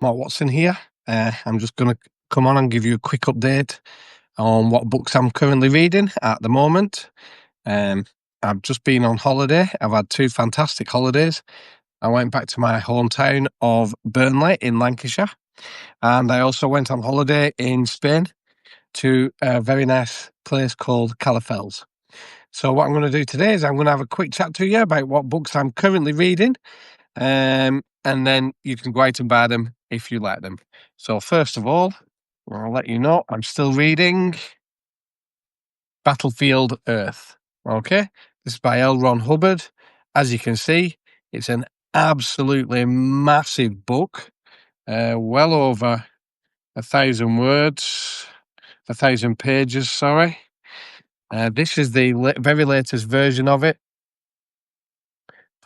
Mark Watson here. I'm just going to come on and give you a quick update on what books I'm currently reading at the moment. I've just been on holiday. I've had 2 fantastic holidays. I went back to my hometown of Burnley in Lancashire, and I also went on holiday in Spain to a very nice place called Calafels. So what I'm going to do today is I'm going to have a quick chat to you about what books I'm currently reading, and then you can go out and buy them if you like them. So first of all, I'll let you know I'm still reading Battlefield Earth. Okay, this is by L. Ron Hubbard. As you can see, it's an absolutely massive book, well over 1,000 words, 1,000 pages. Sorry. This is the very latest version of it,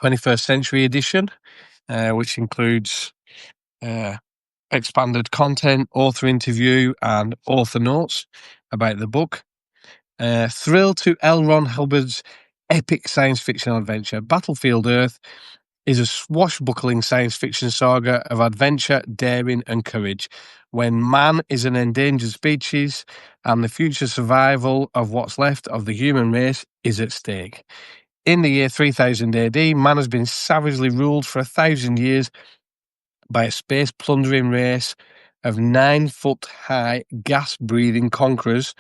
21st century edition, which includes expanded content, author interview, and author notes about the book. Thrill to L. Ron Hubbard's epic science fiction adventure. Battlefield Earth is a swashbuckling science fiction saga of adventure, daring, and courage. When man is an endangered species and the future survival of what's left of the human race is at stake. In the year 3000 AD, man has been savagely ruled for 1,000 years by a space plundering race of 9-foot-high gas-breathing conquerors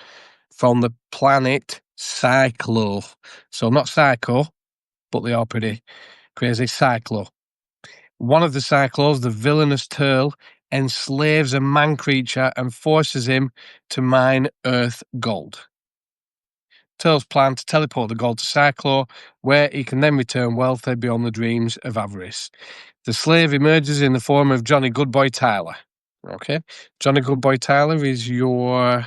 from the planet Cyclo. So not Psycho, but they are pretty crazy. Cyclo. One of the Cyclos, the villainous Turl, enslaves a man creature and forces him to mine Earth gold. Turl's plan to teleport the gold to Cyclo, where he can then return wealthy beyond the dreams of avarice. The slave emerges in the form of Johnny Goodboy Tyler. Okay, Johnny Goodboy Tyler is your,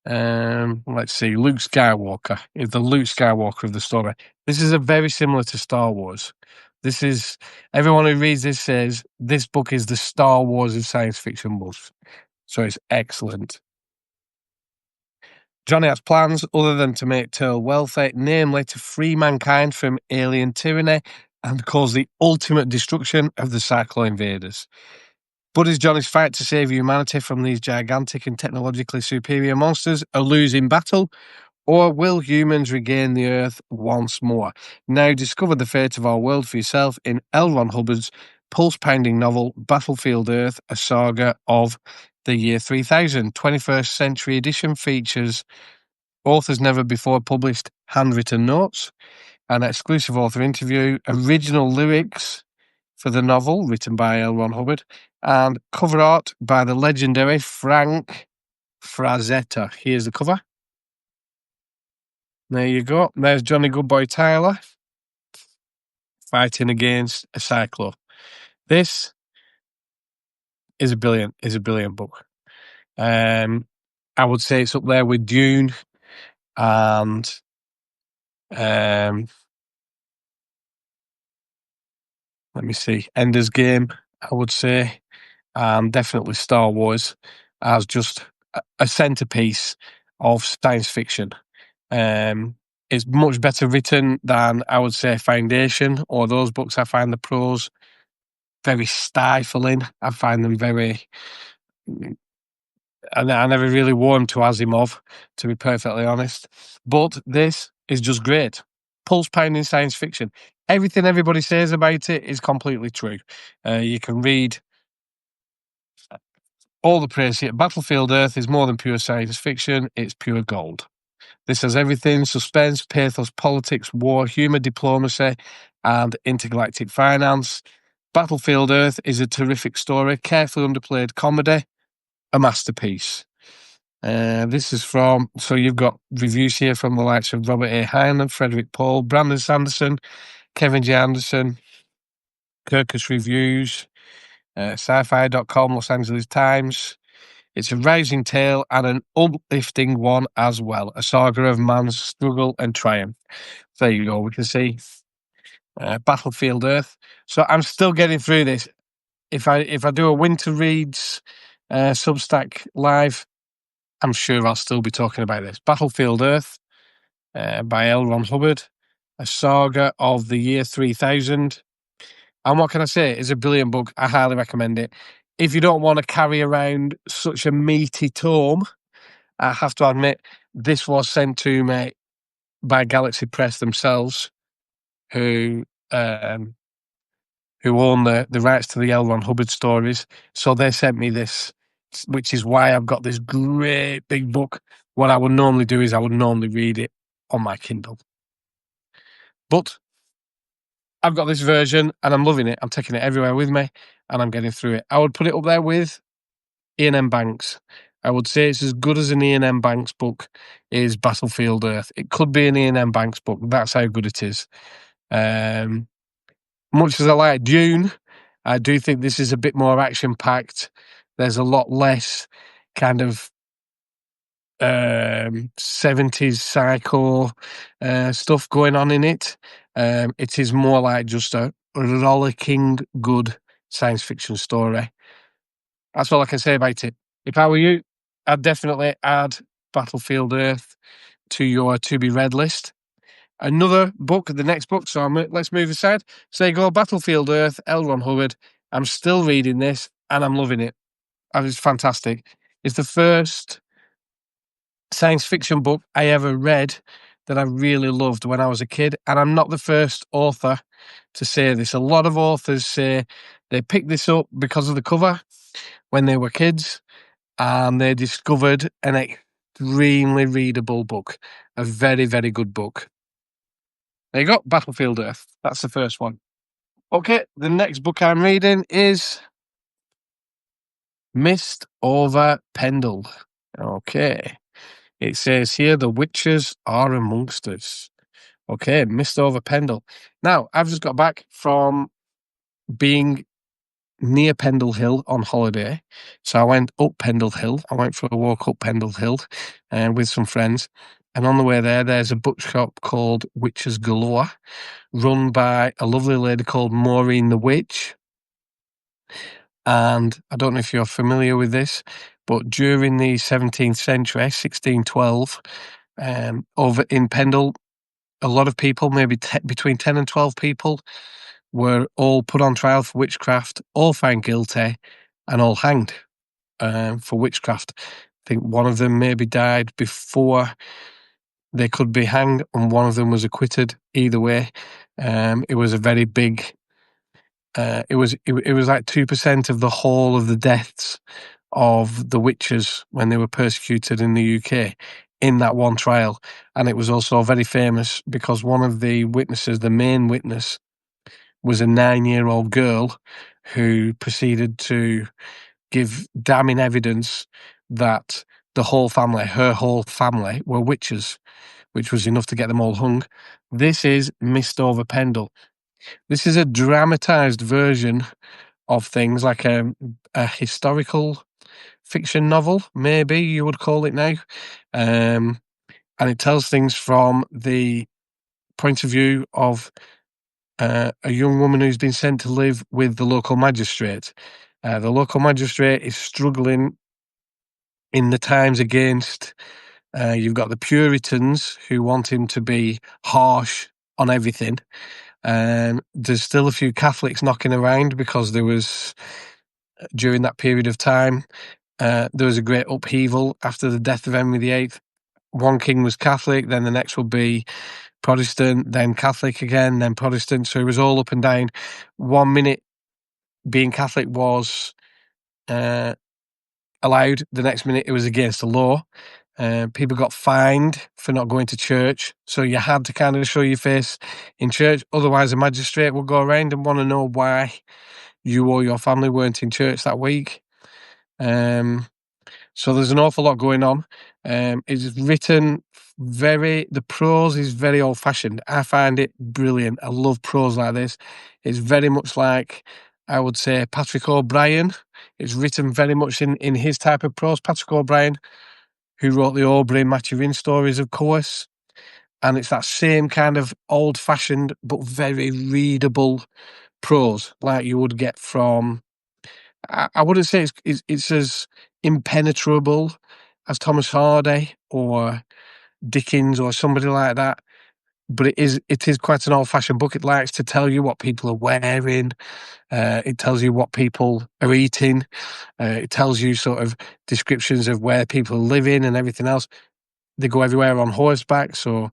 let's see, Luke Skywalker. Is the Luke Skywalker of the story. This is very similar to Star Wars. This is, everyone who reads this says this book is the Star Wars of science fiction books. So it's excellent. Johnny has plans other than to make Turl wealthy, namely to free mankind from alien tyranny and cause the ultimate destruction of the Cyclo invaders. But is Johnny's fight to save humanity from these gigantic and technologically superior monsters a losing battle, or will humans regain the Earth once more? Now discover the fate of our world for yourself in L. Ron Hubbard's pulse-pounding novel Battlefield Earth, a saga of the year 3000. 21st century edition features authors never before published handwritten notes, an exclusive author interview, original lyrics for the novel written by L. Ron Hubbard, and cover art by the legendary Frank Frazetta. Here's the cover. There you go. There's Johnny Goodboy Tyler fighting against a Cyclo. This is a brilliant book. I would say it's up there with Dune and let me see, Ender's Game, I would say, and definitely Star Wars as just a centerpiece of science fiction. It's much better written than, I would say, Foundation or those books. I find the prose very stifling. I find them very... I never really warmed to Asimov, to be perfectly honest. But this is just great. Pulse-pounding science fiction. Everything everybody says about it is completely true. You can read all the praise here. Battlefield Earth is more than pure science fiction. It's pure gold. This has everything: suspense, pathos, politics, war, humour, diplomacy, and intergalactic finance. Battlefield Earth is a terrific story, carefully underplayed comedy, a masterpiece. This is from, so you've got reviews here from the likes of Robert A. Heinlein, Frederick Paul, Brandon Sanderson, Kevin J. Anderson, Kirkus Reviews, sci-fi.com, Los Angeles Times. It's a rousing tale and an uplifting one as well, a saga of man's struggle and triumph. There you go, we can see Battlefield Earth. So I'm still getting through this. If I do a winter reads Substack live, I'm sure I'll still be talking about this. Battlefield Earth by L. Ron Hubbard, a saga of the year 3000. And what can I say? It's a brilliant book. I highly recommend it. If you don't want to carry around such a meaty tome, I have to admit, this was sent to me by Galaxy Press themselves, who um, own the rights to the L. Ron Hubbard stories. So they sent me this, which is why I've got this great big book. What I would normally do is I would normally read it on my Kindle. But I've got this version and I'm loving it. I'm taking it everywhere with me and I'm getting through it. I would put it up there with Ian M. Banks. I would say it's as good as an Ian M. Banks book is Battlefield Earth. It could be an Ian M. Banks book. That's how good it is. Much as I like Dune, I do think this is a bit more action-packed. There's a lot less kind of 70s psycho stuff going on in it. It is more like just a rollicking good science fiction story. That's all I can say about it. If I were you, I'd definitely add Battlefield Earth to your to-be-read list. Another book, the next book, so let's move aside. So you go Battlefield Earth, L. Ron Hubbard. I'm still reading this and I'm loving it. It's fantastic. It's the first science fiction book I ever read that I really loved when I was a kid. And I'm not the first author to say this. A lot of authors say they picked this up because of the cover when they were kids and they discovered an extremely readable book, a very, very good book. There you go, Battlefield Earth. That's the first one. Okay, the next book I'm reading is Mist over Pendle. Okay. It says here, the witches are amongst us. Okay, Mist over Pendle. Now, I've just got back from being near Pendle Hill on holiday. So I went up Pendle Hill. I went for a walk up Pendle Hill with some friends. And on the way there, there's a bookshop called Witches Galore, run by a lovely lady called Maureen the Witch. And I don't know if you're familiar with this, but during the 17th century, 1612, over in Pendle, a lot of people, maybe between 10 and 12 people, were all put on trial for witchcraft, all found guilty, and all hanged for witchcraft. I think one of them maybe died before they could be hanged, and one of them was acquitted. Either way, it was a very big. It was like 2% of the whole of the deaths of the witches when they were persecuted in the UK in that one trial, and it was also very famous because one of the witnesses, the main witness, was a 9-year-old girl who proceeded to give damning evidence that her whole family were witches, which was enough to get them all hung. This is Mist over Pendle. This is a dramatized version of things, like a historical fiction novel, maybe you would call it now. And it tells things from the point of view of a young woman who's been sent to live with the local magistrate. The local magistrate is struggling in the times against. You've got the Puritans who want him to be harsh on everything. There's still a few Catholics knocking around because there was, during that period of time, there was a great upheaval after the death of Henry VIII. One king was Catholic, then the next would be Protestant, then Catholic again, then Protestant. So it was all up and down. 1 minute being Catholic was allowed, the next minute it was against the law. People got fined for not going to church, so you had to kind of show your face in church. Otherwise, a magistrate would go around and want to know why you or your family weren't in church that week. So there's an awful lot going on. It's written the prose is very old-fashioned. I find it brilliant. I love prose like this. It's very much like, I would say, Patrick O'Brian. It's written very much in his type of prose. Patrick O'Brian, who wrote the Aubrey and Maturin stories, of course. And it's that same kind of old-fashioned but very readable prose, like you would get from... I wouldn't say it's as impenetrable as Thomas Hardy or Dickens or somebody like that, but it is quite an old-fashioned book. It likes to tell you what people are wearing, it tells you what people are eating, it tells you sort of descriptions of where people are living and everything else. They go everywhere on horseback, so,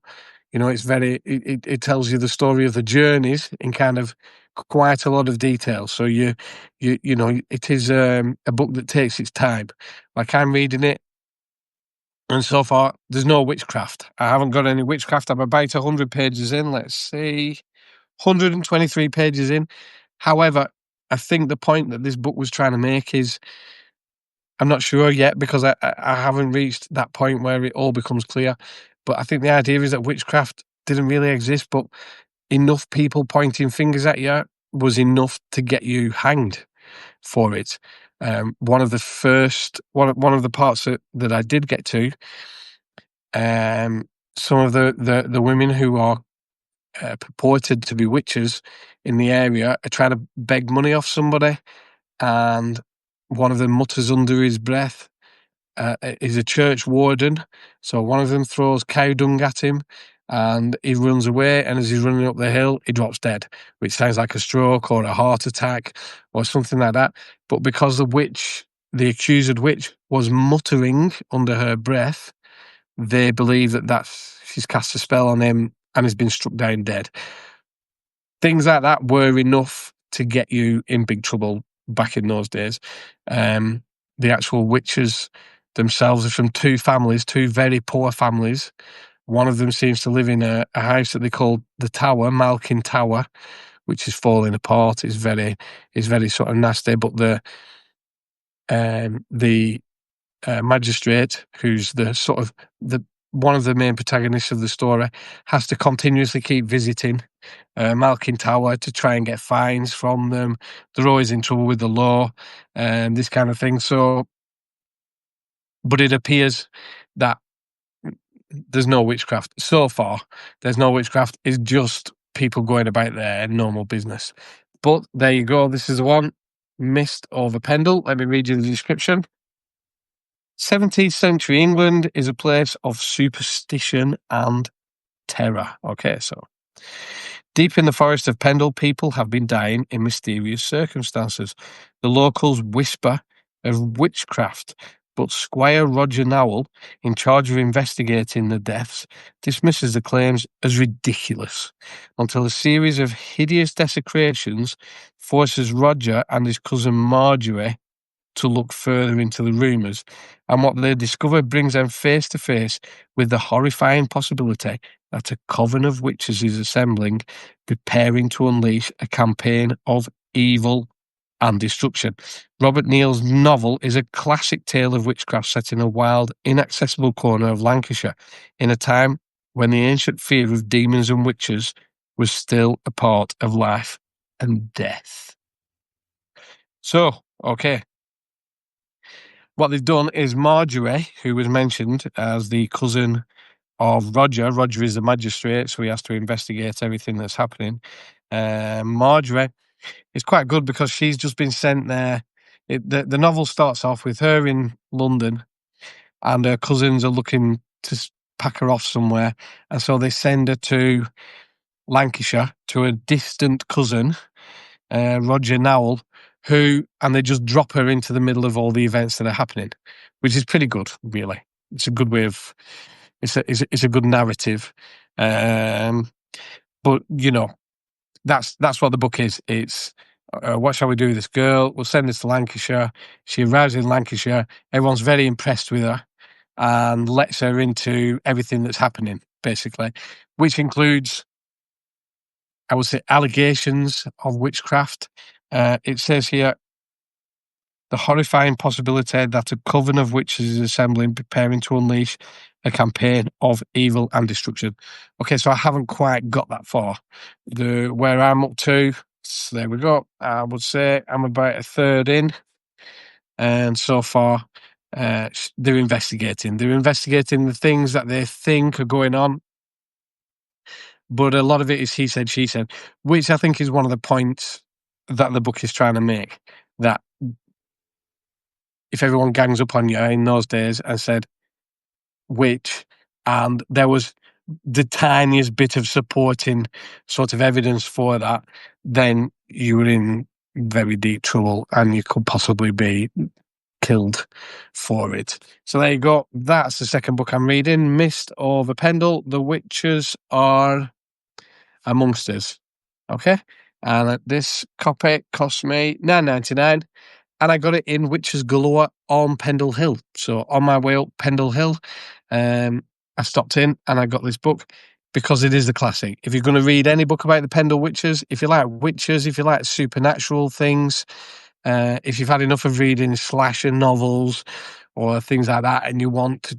it's it tells you the story of the journeys in kind of quite a lot of detail. So it is, a book that takes its time. Like, I'm reading it, and so far, there's no witchcraft. I haven't got any witchcraft. I'm about 100 pages in. Let's see, 123 pages in. However, I think the point that this book was trying to make is, I'm not sure yet because I haven't reached that point where it all becomes clear. But I think the idea is that witchcraft didn't really exist, but enough people pointing fingers at you was enough to get you hanged for it. One of the parts that I did get to, some of the women who are purported to be witches in the area are trying to beg money off somebody, and one of them mutters under his breath. He's a church warden, so one of them throws cow dung at him, and he runs away. And as he's running up the hill, he drops dead, which sounds like a stroke or a heart attack or something like that. But because the accused witch, was muttering under her breath, they believe that she's cast a spell on him and has been struck down dead. Things like that were enough to get you in big trouble back in those days. The actual witches themselves are from two very poor families. One of them seems to live in a house that they call the Tower, Malkin Tower, which is falling apart. It's very sort of nasty. But the magistrate, who's one of the main protagonists of the story, has to continuously keep visiting Malkin Tower to try and get fines from them. They're always in trouble with the law and this kind of thing. So, but it appears that there's no witchcraft so far. There's no witchcraft. It's just people going about their normal business. But there you go. This is the one, Mist over Pendle. Let me read you the description. 17th century England is a place of superstition and terror. Okay, so deep in the forest of Pendle, people have been dying in mysterious circumstances. The locals whisper of witchcraft, but Squire Roger Nowell, in charge of investigating the deaths, dismisses the claims as ridiculous until a series of hideous desecrations forces Roger and his cousin Marjorie to look further into the rumours, and what they discover brings them face to face with the horrifying possibility that a coven of witches is assembling, preparing to unleash a campaign of evil and destruction. Robert Neil's novel is a classic tale of witchcraft set in a wild, inaccessible corner of Lancashire, in a time when the ancient fear of demons and witches was still a part of life and death. So, okay. What they've done is Marjorie, who was mentioned as the cousin of Roger. Roger is the magistrate, so he has to investigate everything that's happening. Marjorie is quite good because she's just been sent there. The novel starts off with her in London, and her cousins are looking to pack her off somewhere, and so they send her to Lancashire to a distant cousin, Roger Nowell, and they just drop her into the middle of all the events that are happening, which is pretty good, really. It's a good way of, it's a good narrative. But that's what the book is. It's, what shall we do with this girl? We'll send this to Lancashire. She arrives in Lancashire. Everyone's very impressed with her and lets her into everything that's happening, basically, which includes, I would say, allegations of witchcraft. It says here, the horrifying possibility that a coven of witches is assembling, preparing to unleash a campaign of evil and destruction. Okay, so I haven't quite got that far. Where I'm up to, so there we go. I would say I'm about a third in, and so far, they're investigating. They're investigating the things that they think are going on, but a lot of it is he said, she said, which I think is one of the points that the book is trying to make, that if everyone gangs up on you in those days and said witch, and there was the tiniest bit of supporting sort of evidence for that, then you're in very deep trouble and you could possibly be killed for it. So there you go. That's the second book I'm reading, Mist over Pendle. The Witches Are Amongst Us. Okay? And this copy cost me $9.99, and I got it in Witches Galore on Pendle Hill. So on my way up Pendle Hill, I stopped in and I got this book because it is the classic. If you're going to read any book about the Pendle Witches, if you like witches, if you like supernatural things, if you've had enough of reading slasher novels or things like that and you want to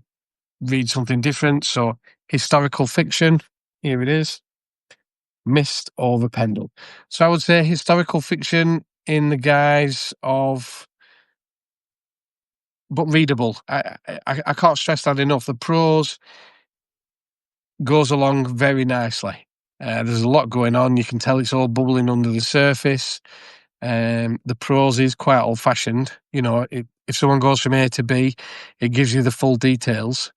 read something different, so historical fiction, here it is, Mist over Pendle. So I would say historical fiction in the guise of, but readable. I can't stress that enough. The prose goes along very nicely. There's a lot going on. You can tell it's all bubbling under the surface. The prose is quite old-fashioned. You know, if someone goes from A to B, it gives you the full details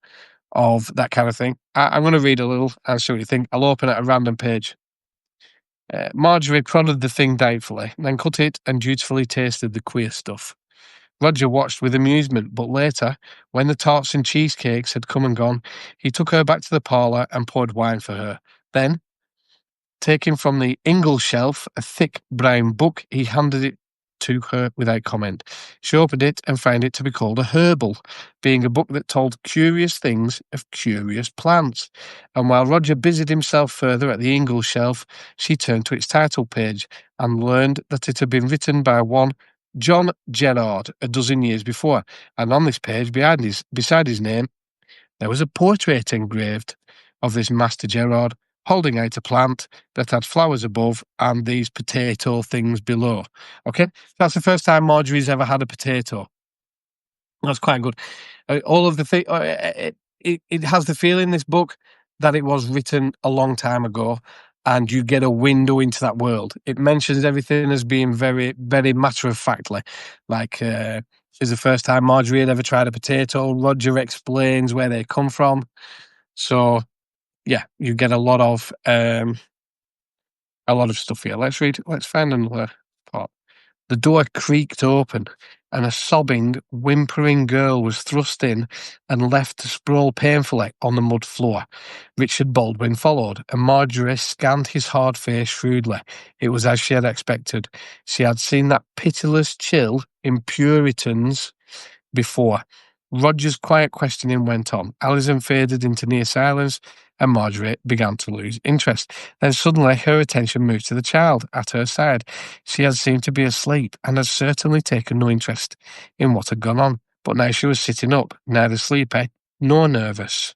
of that kind of thing. I'm going to read a little and see what you think. I'll open at a random page. Marjorie prodded the thing doubtfully, then cut it and dutifully tasted the queer stuff. Roger watched with amusement, but later, when the tarts and cheesecakes had come and gone, he took her back to the parlour and poured wine for her. Then, taking from the ingle shelf a thick brown book, he handed it to her without comment. She opened it and found it to be called a herbal, being a book that told curious things of curious plants. And while Roger busied himself further at the ingle shelf, she turned to its title page and learned that it had been written by one John Gerard a dozen years before, and on this page beside his name there was a portrait engraved of this Master Gerard holding out a plant that had flowers above and these potato things below. Okay, that's the first time Marjorie's ever had a potato. That's quite good. All of the thing, it has the feeling, this book, that it was written a long time ago, and you get a window into that world. It mentions everything as being very, very matter of factly, like it's the first time Marjorie had ever tried a potato. Roger explains where they come from, so yeah, you get a lot of stuff here. Let's read. Let's find another part. The door creaked open, and a sobbing, whimpering girl was thrust in and left to sprawl painfully on the mud floor. Richard Baldwin followed, and Marjorie scanned his hard face shrewdly. It was as she had expected. She had seen that pitiless chill in Puritans before. Roger's quiet questioning went on. Alison faded into near silence, and Marjorie began to lose interest. Then suddenly her attention moved to the child at her side. She had seemed to be asleep and had certainly taken no interest in what had gone on, but now she was sitting up, neither sleepy nor nervous.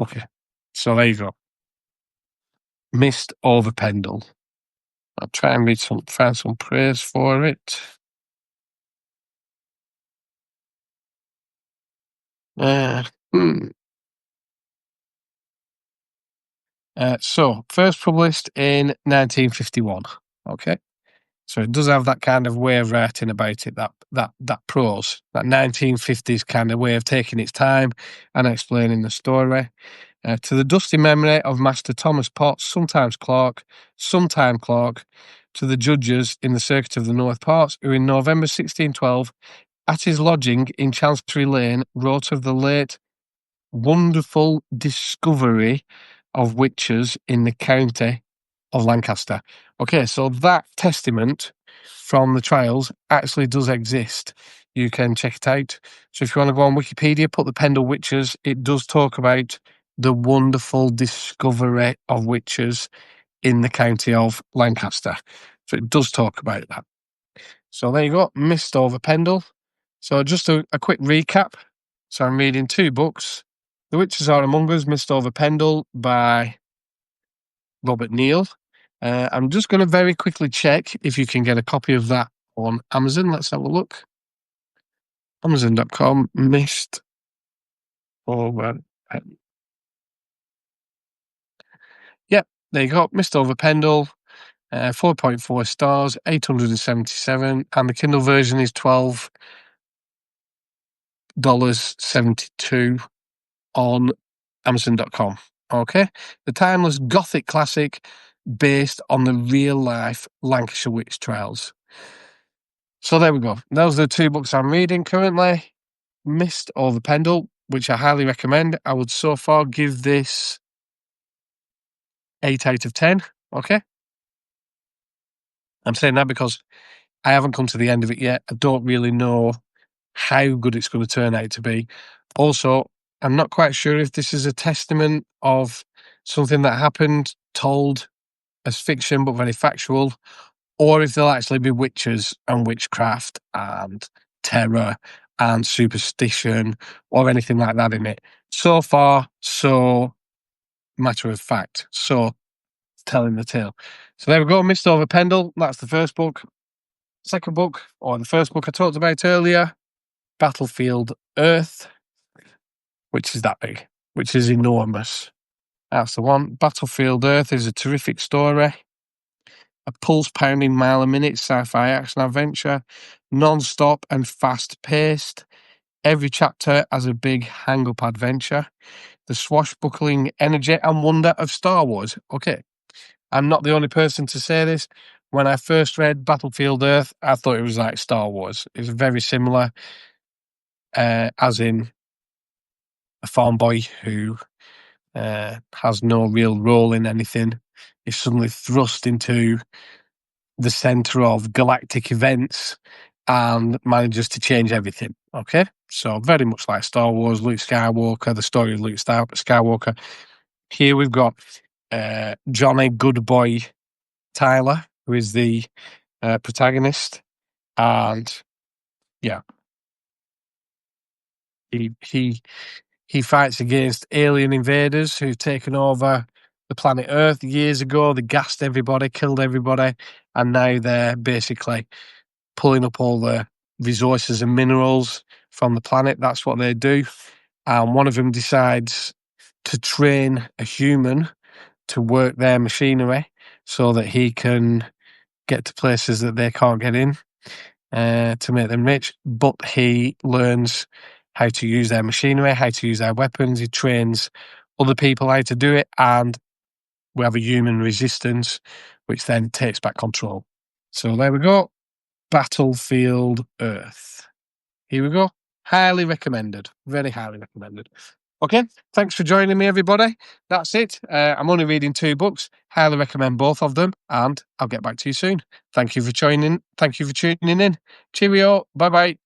Okay, so there you go. Mist over Pendle. I'll try and find some praise for it. So, first published in 1951. Okay, so it does have that kind of way of writing about it, that prose, that 1950s kind of way of taking its time and explaining the story. To the dusty memory of Master Thomas Potts, sometimes Clark, to the judges in the Circuit of the North Parts, who in November 1612, at his lodging in Chancery Lane, wrote of the late wonderful discovery of witches in the county of Lancaster. Okay, so that testament from the trials actually does exist. You can check it out. So if you want to go on Wikipedia, put the Pendle Witches, it does talk about the wonderful discovery of witches in the county of Lancaster. So it does talk about that. So there you go, Mist over Pendle. So just a quick recap. So I'm reading two books. The Witches Are Among Us, Mist over Pendle by Robert Neal. I'm just going to very quickly check if you can get a copy of that on Amazon. Let's have a look. Amazon.com, Mist over Pendle. Yep, there you go. Mist over Pendle, 4.4 stars, 877, and the Kindle version is $12.72 on Amazon.com. Okay, the timeless gothic classic based on the real life Lancashire witch trials. So there we go. Those are the two books I'm reading currently. Mist or The Pendle, which I highly recommend. I would so far give this 8 out of 10. Okay. I'm saying that because I haven't come to the end of it yet. I don't really know how good it's going to turn out to be. Also, I'm not quite sure if this is a testament of something that happened, told as fiction but very factual, or if there'll actually be witches and witchcraft and terror and superstition or anything like that in it. So far, so matter of fact. So telling the tale. So there we go, Mist over Pendle. That's the first book. Second book, or the first book I talked about earlier, Battlefield Earth, which is that big, which is enormous. That's the one. Battlefield Earth is a terrific story. A pulse-pounding mile-a-minute sci-fi action adventure, non-stop and fast-paced. Every chapter has a big hang-up adventure. The swashbuckling energy and wonder of Star Wars. Okay, I'm not the only person to say this. When I first read Battlefield Earth, I thought it was like Star Wars. It's very similar, as in a farm boy who has no real role in anything is suddenly thrust into the center of galactic events and manages to change everything. Okay, so very much like Star Wars, Luke Skywalker, the story of Luke Skywalker. Here we've got Johnny Goodboy Tyler, who is the protagonist, and yeah, he fights against alien invaders who've taken over the planet Earth years ago. They gassed everybody, killed everybody, and now they're basically pulling up all the resources and minerals from the planet. That's what they do. And one of them decides to train a human to work their machinery so that he can get to places that they can't get in, to make them rich. But he learns how to use their machinery, how to use their weapons. He trains other people how to do it, and we have a human resistance, which then takes back control. So there we go. Battlefield Earth. Here we go. Highly recommended. Very highly recommended. Okay, thanks for joining me, everybody. That's it. I'm only reading 2 books. Highly recommend both of them, and I'll get back to you soon. Thank you for joining. Thank you for tuning in. Cheerio. Bye-bye.